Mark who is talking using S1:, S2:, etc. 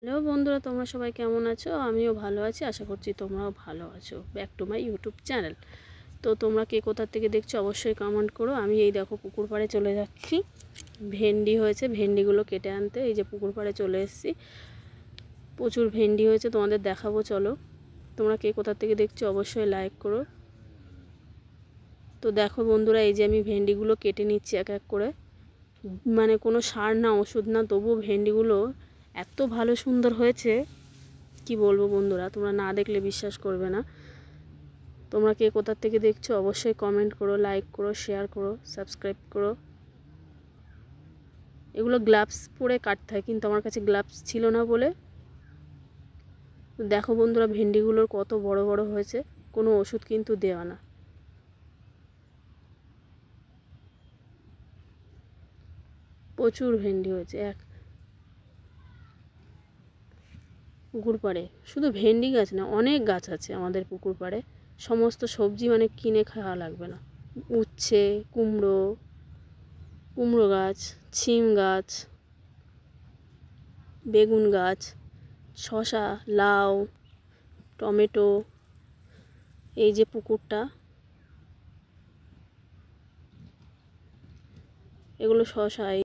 S1: Hello বন্ধুরা, তোমরা সবাই কেমন আছো? আমিও ভালো আছি, আশা করছি তোমরাও ভালো আছো। Back to my YouTube channel. তো তোমরা কে কোথা থেকে দেখছো অবশ্যই কমেন্ট করো। আমি এই দেখো পুকুর পাড়ে চলে যাচ্ছি। ভেন্ডি হয়েছে, ভেন্ডিগুলো কেটে আনতে এই যে পুকুর পাড়ে চলে এসেছি। প্রচুর ভেন্ডি হয়েছে, তোমাদের দেখাবো, চলো। তোমরা কে কোথা থেকে দেখছো অবশ্যই লাইক করো। তো দেখো বন্ধুরা, এই যে আমি ভেন্ডিগুলো কেটে নিচ্ছি এক এক করে। মানে কোনো সার না, ওষুধ না, তবুও ভেন্ডিগুলো এত ভালো সুন্দর হয়েছে কি বলবো বন্ধুরা, তোমরা না দেখলে বিশ্বাস করবে না। তোমরা কে কোথা থেকে দেখছো অবশ্যই কমেন্ট করো, লাইক করো, শেয়ার করো, সাবস্ক্রাইব করো। এগুলো গ্লাভস পরে কাটতে হয়, কিন্তু আমার কাছে গ্লাভস ছিল না বলে। দেখো বন্ধুরা, ভেন্ডিগুলোর কত বড় বড় হয়েছে, কোনো ওষুধ কিন্তু দেওয়া না। প্রচুর ভেন্ডি হয়েছে এক পুকুর পাড়ে। শুধু ভেন্ডি গাছ না, অনেক গাছ আছে আমাদের পুকুর পাড়ে। সমস্ত সবজি মানে কিনে খাওয়া লাগবে না। উচ্ছে, কুমড়ো গাছ, শিম গাছ, বেগুন গাছ, শসা, লাউ, টমেটো। এই যে পুকুরটা, এগুলো শসা।